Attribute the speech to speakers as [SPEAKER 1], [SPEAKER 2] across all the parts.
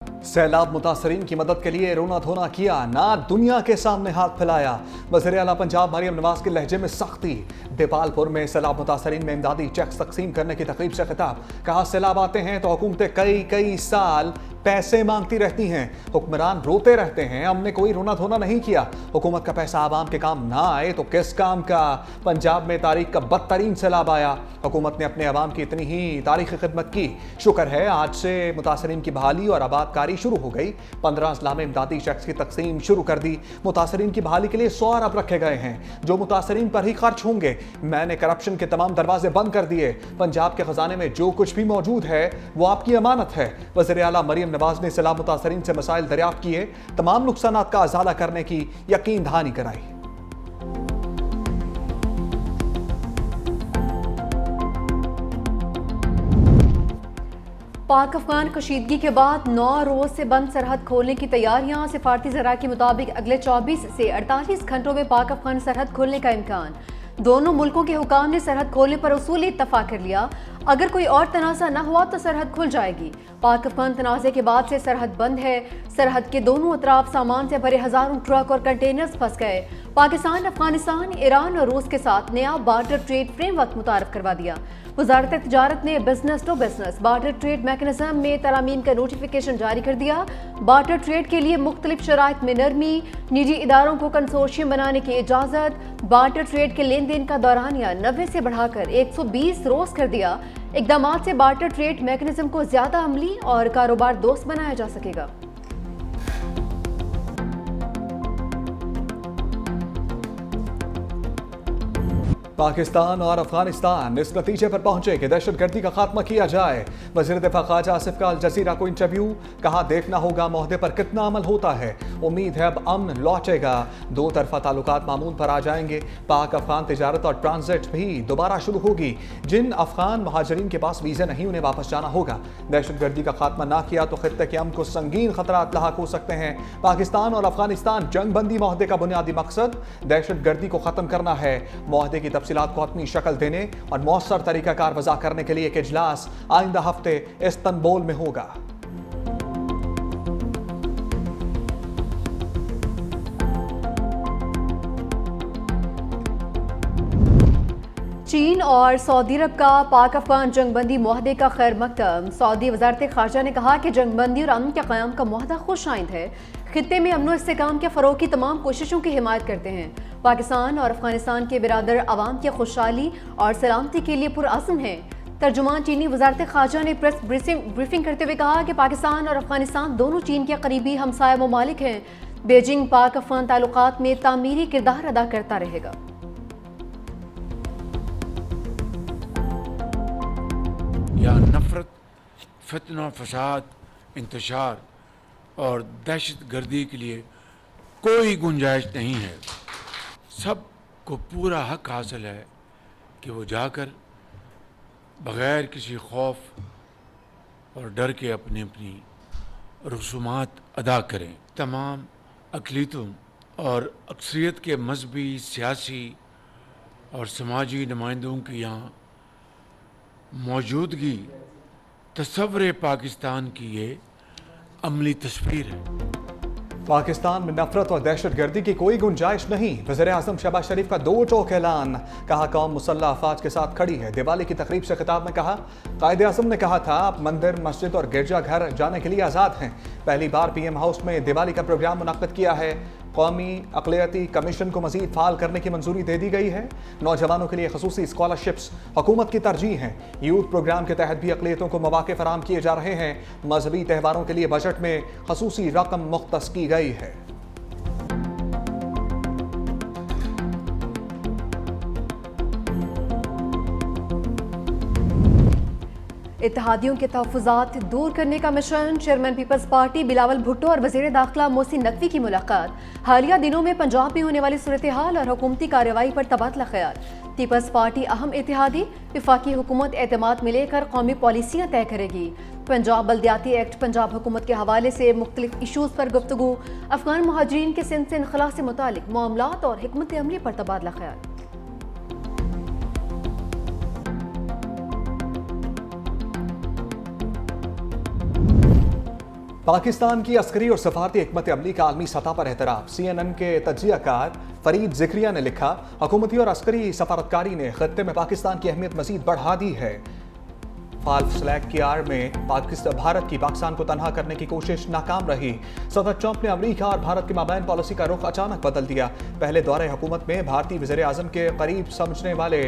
[SPEAKER 1] सैलाब मुतासरीन की मदद के लिए रोना धोना किया, ना दुनिया के सामने हाथ फैलाया। वज़ीर आला पंजाब मरियम नवाज के लहजे में सख्ती। देपालपुर में सैलाब मुतासरीन में इमदादी चेक्स तकसीम करने की तकरीब से खिताब। कहा, सैलाब आते हैं तो हुकूमतें कई कई साल पैसे मांगती रहती हैं, हुक्मरान रोते रहते हैं, हमने कोई रोना धोना नहीं किया। हुकूमत का पैसा आवाम के काम ना आए तो किस काम का। पंजाब में तारीख का बदतरीन सैलाब आया, हुकूमत ने अपने अवाम की इतनी ही तारीखी खिदमत की। शुक्र है आज से मुतासरीन की बहाली और आबादकारी शुरू हो गई। 15 अजला में इमदादी चेक्स की तकसीम शुरू कर दी। मुतासरीन की बहाली के लिए 100 अरब रखे गए हैं, जो मुतासरीन पर ही खर्च होंगे। मैंने करप्शन के तमाम दरवाजे बंद कर दिए। पंजाब के खजाने में जो कुछ भी मौजूद है वो आपकी अमानत है। वज़ीर आला मरियम नवाज ने सैलाब मुतासरीन से मसाइल दरियाफ्त किए, तमाम नुकसानात का अजाला करने की यकीन दहानी कराई।
[SPEAKER 2] पाक अफगान कशीदगी के बाद 9 रोज से बंद सरहद खोलने की तैयारियां। सिफारती ज़रा के मुताबिक अगले 24 से 48 घंटों में पाक अफगान सरहद खोलने का इम्कान। दोनों मुल्कों के हुकाम ने सरहद खोलने पर उसूली इत्तफाक कर लिया। अगर कोई और तनाज़ा न हुआ तो सरहद खुल जाएगी। पाक अफगान तनाज़े के बाद से सरहद बंद है। सरहद के दोनों अतराफ सामान से भरे हजारों ट्रक और कंटेनर्स फंस गए। पाकिस्तान अफगानिस्तान, ईरान और रूस के साथ नया बार्टर ट्रेड फ्रेमवर्क मुतारफ करवा दिया। वजारत तिजारत ने business to business barter trade mechanism में तरामीम का नोटिफिकेशन जारी कर दिया। बार्टर ट्रेड के लिए मुख्तलिफ शराइत में नरमी, निजी इदारों को कंसोर्शियम बनाने की इजाज़त, बार्टर ट्रेड के लेन देन का दौरानिया 90 से बढ़ाकर 120 रोज कर दिया। इक़दामात से बार्टर ट्रेड मैकेनिज्म को ज्यादा अमली और कारोबार दोस्त बनाया जा सकेगा।
[SPEAKER 1] पाकिस्तान और अफगानिस्तान इस नतीजे पर पहुंचे कि दहशतगर्दी का खात्मा किया जाए। वज़ीर दिफा ख्वाजा आसिफ का अल जज़ीरा को इंटरव्यू। कहा, देखना होगा मुआहदे पर कितना अमल होता है। उम्मीद है अब अमन लौटेगा, दो तरफा ताल्लुकात मामूल पर आ जाएंगे। पाक अफगान तिजारत और ट्रांजिट भी दोबारा शुरू होगी। जिन अफगान महाजरीन के पास वीज़े नहीं, उन्हें वापस जाना होगा। दहशतगर्दी का खात्मा ना किया तो खित्ते के अमन को संगीन खतरात लाहक हो सकते हैं। पाकिस्तान और अफगानिस्तान जंग बंदी मुआहदे का बुनियादी मकसद दहशतगर्दी को खत्म करना है। मुआहदे की तफसीलात को अपनी शक्ल देने और मौसर तरीकाकार वज़ा करने के लिए एक इजलास आइंदा हफ्ते इस्तांबुल में होगा।
[SPEAKER 2] चीन और सऊदी अरब का पाक अफगान जंगबंदी मुआहदे का खैर मकदम। सऊदी वजारत खारजा ने कहा कि जंगबंदी और अमन के क़याम का मुआहदा खुश आइंद है। खित्ते में अमन इस्तेहकाम के फ़रोग़ की तमाम कोशिशों की हिमायत करते हैं। पाकिस्तान और अफगानिस्तान के बिरादर अवाम की खुशहाली और सलामती के लिए पुरअज़्म हैं। तर्जुमान चीनी वजारत खारजा ने प्रेस ब्रीफिंग करते हुए कहा कि पाकिस्तान और अफगानिस्तान दोनों चीन के करीबी हमसाया ममालिक हैं। बीजिंग पाक अफगान ताल्लुकात में तामीरी किरदार अदा करता रहेगा।
[SPEAKER 3] या नफरत, फितना, फसाद, इंतशार और दहशत गर्दी के लिए कोई गुंजाइश नहीं है। सबको पूरा हक हासिल है कि वो जाकर बग़ैर किसी खौफ और डर के अपनी अपनी रसूमात अदा करें। तमाम अक़लीतों और अक्सरियत के मजहबी, सियासी और समाजी नुमाइंदों की यहाँ मौजूदगी तस्वुर पाकिस्तान की ये अमली तस्वीर है।
[SPEAKER 1] पाकिस्तान में नफरत और दहशतगर्दी की कोई गुंजाइश नहीं। वज़ीर आज़म शहबाज शरीफ का दो टोक ऐलान। कहा, कौम मुसल्लह अफवाज के साथ खड़ी है। दिवाली की तकरीब से खिताब में कहा, कायदे आज़म ने कहा था आप मंदिर, मस्जिद और गिरजा घर जाने के लिए आज़ाद हैं। पहली बार PM हाउस में दिवाली का प्रोग्राम मुनक्किद किया है। कौमी अक़लियती कमीशन को मज़ीद फ़ाल करने की मंजूरी दे दी गई है। नौजवानों के लिए खसूसी स्कॉलरशिप्स हुकूमत की तरजीह हैं। यूथ प्रोग्राम के तहत भी अक़लियतों को मौक़े फ़राहम किए जा रहे हैं। मजहबी त्यौहारों के लिए बजट में खसूसी रकम मुख्तस की गई है।
[SPEAKER 2] इत्तेहादियों के तहफ़्फ़ुज़ात दूर करने का मिशन। चेयरमैन पीपल्स पार्टी बिलावल भुट्टो और वज़ीर दाखिला मोहसिन नकवी की मुलाकात। हालिया दिनों में पंजाब में होने वाली सूरत हाल और हुकूमती कार्रवाई पर तबादला ख्याल। पीपल्स पार्टी अहम इत्तेहादी, वफाकी हुकूमत एतमाद में लेकर कौमी पॉलिसियाँ तय करेगी। पंजाब बल्दियाती एक्ट, पंजाब हुकूमत के हवाले से मुख्तलिफ इशूज़ पर गुफ्तगू। अफगान मुहाजिरीन के सिंध से इनखला से मुतालिक मामलात और हिकमत अमली पर तबादला ख्याल।
[SPEAKER 1] पाकिस्तान की अस्करी और सफारती हिकमत अमली का आलमी सतह पर एहतराम। CNN के तजियाकार फरीद जिक्रिया ने लिखा, हुकूमती और अस्करी सफारतकारी ने खत्ते में पाकिस्तान की अहमियत मजीद बढ़ा दी है। फाल्स फ्लैग की आड़ में भारत की पाकिस्तान को तनहा करने की कोशिश नाकाम रही। सदर ट्रंप ने अमेरिका और भारत के माबैन पॉलिसी का रुख अचानक बदल दिया। पहले दौरे हुकूमत में भारतीय वज़ीर आज़म के करीब समझने वाले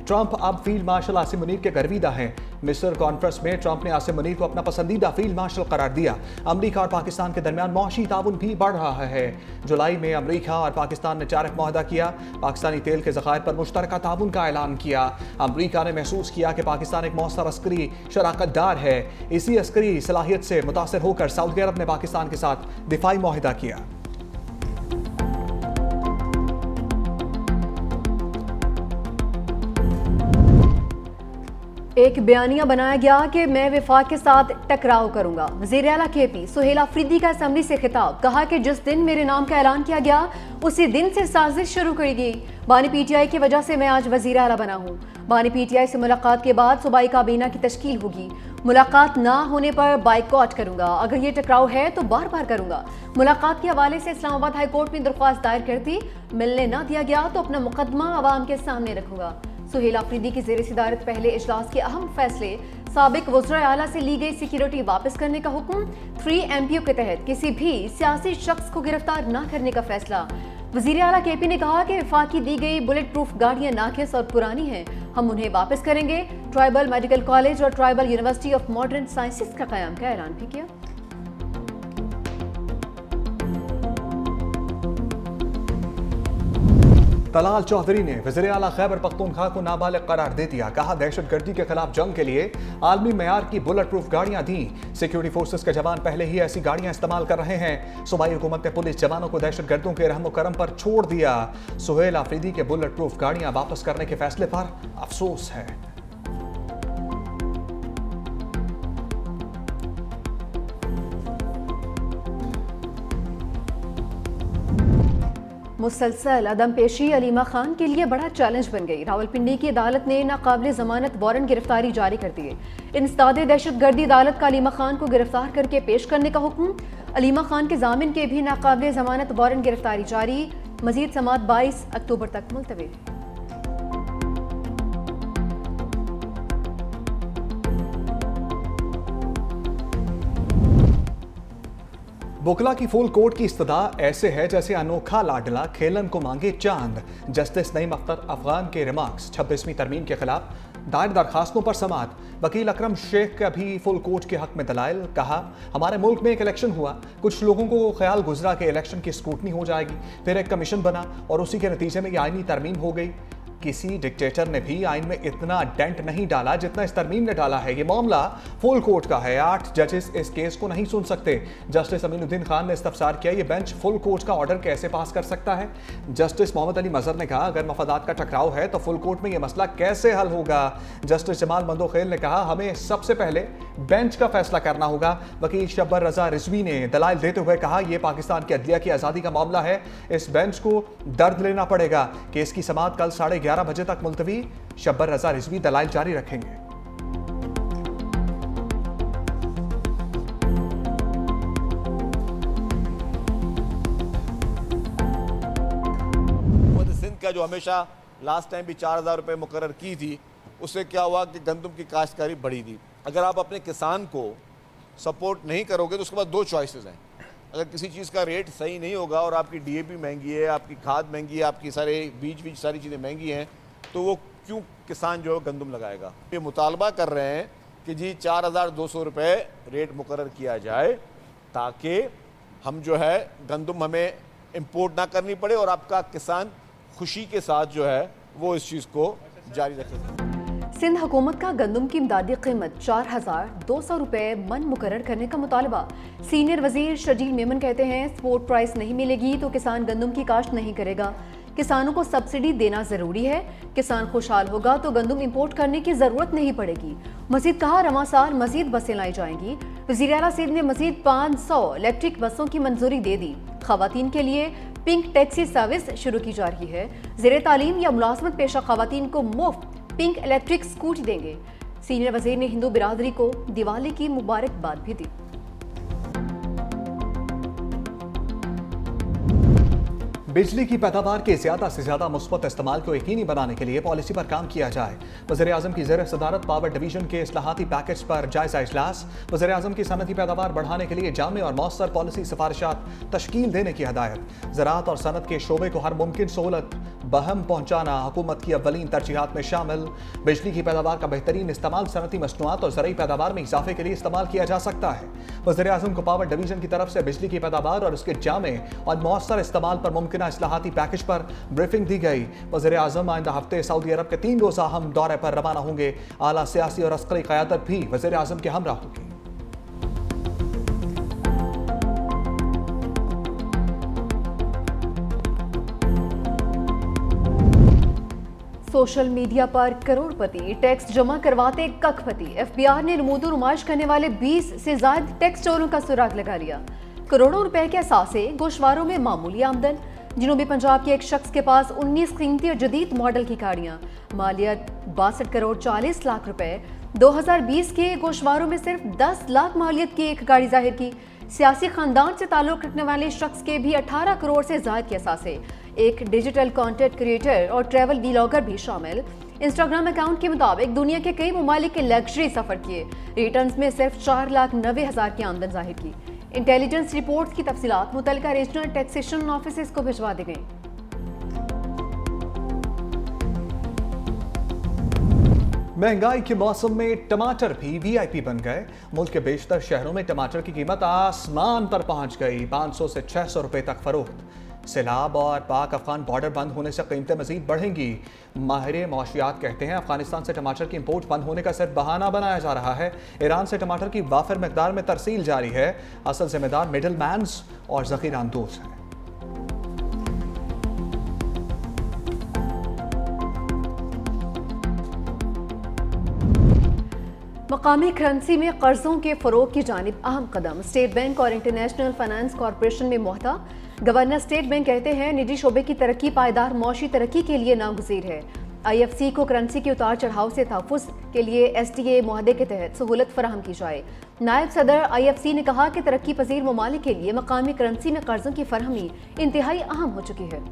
[SPEAKER 1] ट्रंप अब फील्ड मार्शल आसिम मुनीर के गर्विदा हैं। मिस्र कॉन्फ्रेंस में ट्रंप ने आसिम मुनीर को अपना पसंदीदा फील्ड मार्शल करार दिया। अमेरिका और पाकिस्तान के दरमियान मौशी ताउन भी बढ़ रहा है। जुलाई में अमेरिका और पाकिस्तान ने टारिफ मुआहदा किया। पाकिस्तानी तेल के ज़खायर पर मुश्तरका ताउन का ऐलान किया। अमेरिका ने महसूस किया कि पाकिस्तान एक मौसर अस्करी शराकतदार है। इसी अस्करी सलाहियत से मुतासिर होकर सऊदी अरब ने पाकिस्तान के साथ दिफाई मुआहदा किया।
[SPEAKER 2] एक बयानिया बनाया गया कि मैं विफाक के साथ टकराव करूंगा। वज़ीर आला KP सुहेल अफरीदी का असम्बली से खिताब, कहा कि जिस दिन मेरे नाम का ऐलान किया गया उसी दिन से साजिश शुरू कर गई। बानी PTI की वजह से मैं आज वज़ीर आला बना हूँ। बानी PTI से मुलाकात के बाद सूबाई काबीना की तश्कील होगी। मुलाकात ना होने पर बाइकआउट करूंगा। अगर ये टकराव है तो बार बार करूंगा। मुलाकात के हवाले से इस्लामाबाद हाई कोर्ट में दरख्वास्त दायर कर दी। मिलने ना दिया गया तो अपना मुकदमा अवाम के सामने रखूंगा। सुहेल अफरीदी की ज़ेर सदारत पहले इजलास के अहम फैसले, साबिक वज़ीर आला से ली गई सिक्योरिटी वापस करने का हुक्म, 3 MPO के तहत किसी भी सियासी शख्स को गिरफ्तार न करने का फैसला। वज़ीर आला KP ने कहा कि विफाक की दी गई बुलेट प्रूफ गाड़ियां नाकिस और पुरानी हैं, हम उन्हें वापस करेंगे। ट्राइबल मेडिकल कॉलेज और tribal university of modern sciences का क़याम का ऐलान भी किया।
[SPEAKER 1] तलाल चौधरी ने वज़ीर आला खैबर पख्तूनख्वा को नाबालिग करार दे दिया। कहा, दहशतगर्दी के खिलाफ जंग के लिए आलमी मयार की बुलेट प्रूफ गाड़ियां दी। सिक्योरिटी फोर्सेस के जवान पहले ही ऐसी गाड़ियां इस्तेमाल कर रहे हैं। सूबाई हुकूमत ने पुलिस जवानों को दहशतगर्दों के रहम करम पर छोड़ दिया। सुहेल अफरीदी के बुलेट प्रूफ गाड़ियां वापस करने के फैसले पर अफसोस है।
[SPEAKER 2] मुसलसल अदम पेशी अलीमा खान के लिए बड़ा चैलेंज बन गई। रावलपिंडी की अदालत ने नाकाबिल जमानत वारंट गिरफ्तारी जारी कर दिए। इंसदाद दहशतगर्दी अदालत का अलीमा खान को गिरफ्तार करके पेश करने का हुक्म। अलीमा खान के जामिन के भी नाकाबिल जमानत वारंट गिरफ्तारी जारी। मजीद समाअत 22 अक्टूबर तक मुलतवी।
[SPEAKER 1] बुकला की फुल कोर्ट की इस्तदा ऐसे है जैसे अनोखा लाडला खेलन को मांगे चांद। जस्टिस नईम अख्तर अफगान के रिमार्क्स 26वीं तरमीम के खिलाफ दायर दरखास्तों पर समाअत। वकील अकरम शेख का भी फुल कोर्ट के हक में दलाइल। कहा, हमारे मुल्क में एक इलेक्शन हुआ, कुछ लोगों को ख्याल गुजरा कि इलेक्शन की स्क्रूटनी हो जाएगी, फिर एक कमीशन बना और उसी के नतीजे में ये आईनी तरमीम हो गई। किसी डिक्टेटर ने भी आइन में इतना डेंट नहीं डाला जितना इस तरमीम ने डाला है। ये मामला फुल कोर्ट का है। 8 जजेस इस केस को नहीं सुन सकते। जस्टिस अमीनुद्दीन खान ने इस्तफसार किया, ये बेंच फुल कोर्ट का ऑर्डर कैसे पास कर सकता है। जस्टिस मोहम्मद अली मजहर ने कहा, अगर मफादात का टकराव है तो फुल कोर्ट में ये मसला कैसे हल होगा। जस्टिस जमाल मंदोखेल ने कहा, हमें सबसे पहले बेंच का फैसला करना होगा। वकील शब्बर रजा रिजवी ने दलाइल देते हुए कहा, यह पाकिस्तान की अदलिया की आज़ादी का मामला है, इस बेंच को दर्द लेना पड़ेगा। केस की समाअत कल 11:30 बजे तक मुलतवी। शब्बर रजा रिजवी दलाइल जारी रखेंगे।
[SPEAKER 4] सिंध का जो हमेशा लास्ट टाइम भी 4,000 रुपये मुकर्रर की थी, उससे क्या हुआ कि गंदम की काश्तकारी बढ़ी थी। अगर आप अपने किसान को सपोर्ट नहीं करोगे तो उसके बाद 2 चॉइसेस हैं। अगर किसी चीज़ का रेट सही नहीं होगा और आपकी DAP महंगी है, आपकी खाद महंगी है, आपकी सारे बीज सारी चीज़ें महंगी हैं, तो वो क्यों किसान जो है गंदम लगाएगा। ये मुतालबा कर रहे हैं कि जी 4,200 रुपये रेट मुकर्रर किया जाए ताकि हम जो है गंदम हमें इंपोर्ट ना करनी पड़े और आपका किसान खुशी के साथ जो है वो इस चीज़ को जारी रखे।
[SPEAKER 2] सिंध हुकूमत का गंदम की इमदादी कीमत 4,200 रुपये मन मुकर्रर करने का मुतालबा। सीनियर वजीर शजील मेमन कहते हैं, स्पोर्ट प्राइस नहीं मिलेगी तो किसान गंदम की काश्त नहीं करेगा। किसानों को सब्सिडी देना जरूरी है। किसान खुशहाल होगा तो गंदम इंपोर्ट करने की जरूरत नहीं पड़ेगी। मजीद कहा, रवां साल मजीद बसें लाई जाएंगी। वज़ीर आला सिंध ने मजीद 500 इलेक्ट्रिक बसों की मंजूरी दे दी। खवातीन के लिए पिंक टैक्सी सर्विस शुरू की जा रही है। ज़ेरे तालीम या मुलाजमत पेशा खवातीन को मुफ्त पिंक इलेक्ट्रिक स्कूटी देंगे। सीनियर वजीर ने हिंदू बिरादरी को दिवाली की मुबारकबाद भी दी।
[SPEAKER 1] बिजली की पैदावार के ज़्यादा से ज़्यादा मुस्बत इस्तेमाल को यकीनी बनाने के लिए पॉलिसी पर काम किया जाए। वज़ीर-ए-आज़म की ज़ेर सदारत पावर डिवीजन के इस्लाहाती पैकेज पर जायजा इजलास। वज़ीर-ए-आज़म की सनती पैदावार बढ़ाने के लिए जामे और मौसर पॉलिसी सिफारिशात तश्कील देने की हदायत। ज़राअत और सनत के शोबे को हर मुमकिन सहूलत बहम पहुँचाना हुकूमत की अव्वलीन तरजीहात में शामिल। बिजली की पैदावार का बेहतरीन इस्तेमाल सनती मसनूआत और ज़रई पैदावार में इजाफे के लिए इस्तेमाल किया जा सकता है। वज़ीर-ए-आज़म को पावर डिवीजन की तरफ से बिजली की पैदावार और उसके जामे और मौसर इस्तेमाल पर मुमकिन इस्लाहाती पैकेज पर ब्रीफिंग दी गई। वज़ीर-ए-आज़म आइंदा हफ्ते सऊदी अरब के 3 रोज़ा अहम दौरे पर रवाना होंगे। आला सियासी और अस्करी क़यादत भी वज़ीर-ए-आज़म के हमरा होगी।
[SPEAKER 2] सोशल मीडिया पर करोड़पति टैक्स जमा करवाते कखपति। एफबीआर ने नमूदो नुमाइश करने वाले 20 से ज्यादा टैक्स चोरों का सुराग लगा लिया। करोड़ों रुपए के असासे गोशवारों में मामूली आमदन। जनूबी पंजाब के एक शख्स के पास 19 कीमती और जदीद मॉडल की गाड़ियां, मालियत 62 करोड़ 40 लाख रुपए। 2020 के गोशवारों में सिर्फ 10 लाख मालियत की एक गाड़ी जाहिर की। सियासी खानदान से ताल्लुक रखने वाले शख्स के भी 18 करोड़ से ज्यादा के असासे। एक डिजिटल कंटेंट क्रिएटर और ट्रैवल व्लॉगर भी शामिल। इंस्टाग्राम अकाउंट के मुताबिक दुनिया के कई ममालिक के लग्जरी सफर किए। रिटर्न्स में सिर्फ 4,90,000 की आमदन जाहिर की। इंटेलिजेंस रिपोर्ट्स की तफसीलात मुतल्लिका रीजनल टैक्सेशन ऑफिस को भिजवा दी गई।
[SPEAKER 1] महंगाई के मौसम में टमाटर भी वीआईपी बन गए। मुल्क के बेशतर शहरों में टमाटर की कीमत आसमान पर पहुंच गई। 500 से 600 रुपए तक फरोख्त। सैलाब और पाक अफगान बॉर्डर बंद होने से कीमतें मजीद बढ़ेंगी। माहिर मौशियात कहते हैं अफगानिस्तान से टमाटर की इंपोर्ट बंद होने का सिर्फ बहाना बनाया जा रहा है। ईरान से टमाटर की वाफिर मकदार में तरसील जारी है। असल जिम्मेदार मिडल मैन्स और ज़ख़ीरा अंदोज़ हैं।
[SPEAKER 2] मकामी करेंसी में कर्जों के फरोग की जानिब अहम कदम। स्टेट बैंक और इंटरनेशनल फाइनेंस कॉरपोरेशन में मुहता। गवर्नर स्टेट बैंक कहते हैं निजी शोबे की तरक्की पायदार मौशी तरक्की के लिए नागुज़ीर है। IFC को करेंसी के उतार चढ़ाव से तहफ़्फ़ुज़ के लिए SDA मुआहदे के तहत सहूलत फराहम की जाए। नायब सदर IFC ने कहा कि तरक्की पजीर ममालिक के लिए मकामी करेंसी में कर्जों की फरहमी इंतहाई अहम हो चुकी है।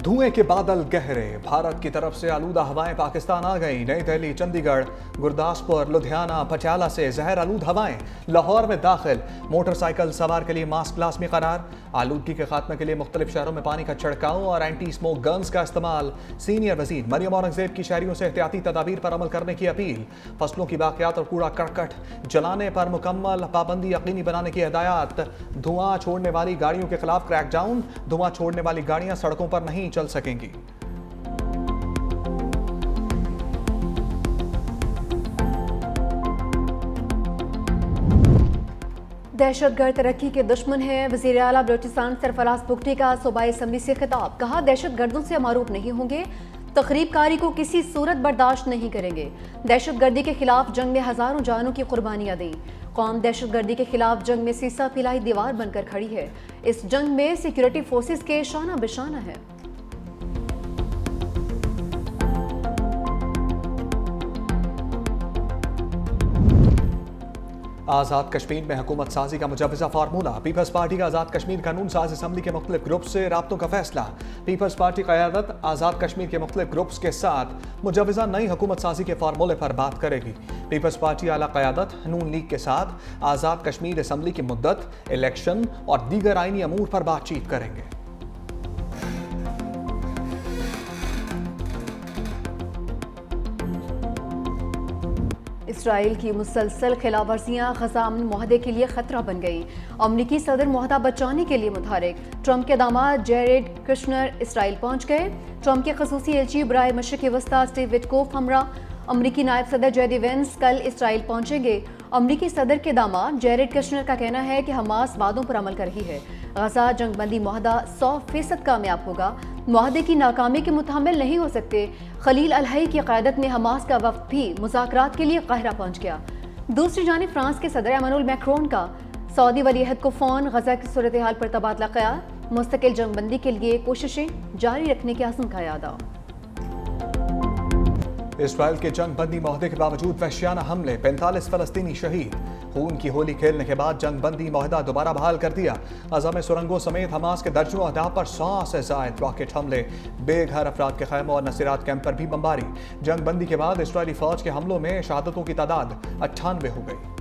[SPEAKER 1] धुएं के बादल गहरे। भारत की तरफ से आलूदा हवाएं पाकिस्तान आ गईं। नई दिल्ली, चंडीगढ़, गुरदासपुर, लुधियाना, पटियाला से जहर आलूद हवाएं लाहौर में दाखिल। मोटरसाइकिल सवार के लिए मास्क लाजमी करार। आलूदगी के खात्मे के लिए मुख्तलिफ शहरों में पानी का छिड़काव और एंटी स्मोक गन्स का इस्तेमाल। सीनियर वजीर मरियम औरंगजेब की शहरियों से एहतियाती तदाबीर पर अमल करने की अपील। फसलों की बाकियात और कूड़ा करकट जलाने पर मुकम्मल पाबंदी यकीनी बनाने की हिदायत। धुआं छोड़ने वाली गाड़ियों के खिलाफ क्रैकडाउन। धुआं छोड़ने वाली गाड़ियां सड़कों पर नहीं चल सकेंगी।
[SPEAKER 2] दहशतगर्द तरक्की के दुश्मन है। वज़ीर आला बलोचिस्तान सरफराज पुख्ती का सूबाई असम्बली से खिताब। कहा दहशतगर्दों से मारूफ नहीं होंगे, तखरीबकारी को किसी सूरत बर्दाश्त नहीं करेंगे। दहशतगर्दी के खिलाफ जंग में हजारों जानों की कुर्बानियां दी। कौम दहशतगर्दी के खिलाफ जंग में सीसा पिलाई दीवार बनकर खड़ी है। इस जंग में सिक्योरिटी फोर्सेस के शाना बिशाना है।
[SPEAKER 1] आज़ाद कश्मीर में हुकूमत साजी का मुजवज़ा फार्मूला। पीपल्स पार्टी का आज़ाद कश्मीर कानून साज असम्बली के मुख्तलिफ ग्रुप से राब्तों का फैसला। पीपल्स पार्टी क़यादत आज़ाद कश्मीर के मुख्तलिफ ग्रुप्स के साथ मुजवज़ा नई हुकूमत साजी के फार्मूले पर बात करेगी। पीपल्स पार्टी आला क़यादत नून लीग के साथ आज़ाद कश्मीर असम्बली की मुद्दत, इलेक्शन और दीगर आइनी अमूर पर बातचीत करेंगे।
[SPEAKER 2] इसराइल की मुसलसल खिलाफवर्जियां गजा अमन मुआहदे के लिए खतरा बन गई। अमरीकी सदर मुआहदा बचाने के लिए मुतहरिक। ट्रंप के दामाद जेरेड कुशनर इसराइल पहुंच गए। ट्रंप के खसूसी एलची बराए मशरिक़ वस्ता स्टीव विटकोफ हमरा। अमरीकी नायब सदर जेडी वेंस कल इसराइल पहुंचेंगे। अमरीकी सदर के दामाद जेरेड कुशनर का कहना है कि हमास वादों पर अमल कर रही है। गजा जंगबंदी मुआहदा 100% कामयाब होगा। मुआहदे की नाकामी के मुतामिल नहीं हो सकते। खलील अल-हई की क़यादत में हमास का वफ़द भी मुज़ाकरात के लिए काहिरा पहुंच गया। दूसरी जानिब फ्रांस के सदर एमानुएल मैक्रोन का सऊदी वलीअहद को फ़ोन। गजा की सूरत हाल पर तबादला ख्याल। मुस्तकिल जंगबंदी के लिए कोशिशें जारी रखने के अज़्म का यादा।
[SPEAKER 1] इसराइल के जंग बंदी माहदे के बावजूद वहशियाना हमले, 45 फलस्तीनी शहीद। खून की होली खेलने के बाद जंग बंदी माहदा दोबारा बहाल कर दिया। अज़ा में सुरंगों समेत हमास के दर्जनों अहदाफ पर 100 से ज़ायद रॉकेट हमले, बेघर अफराद के खैमों और नसीरात कैंप पर भी बमबारी। जंग बंदी के बाद इसराइली फौज के हमलों में शहादतों की तादाद 98 हो गई।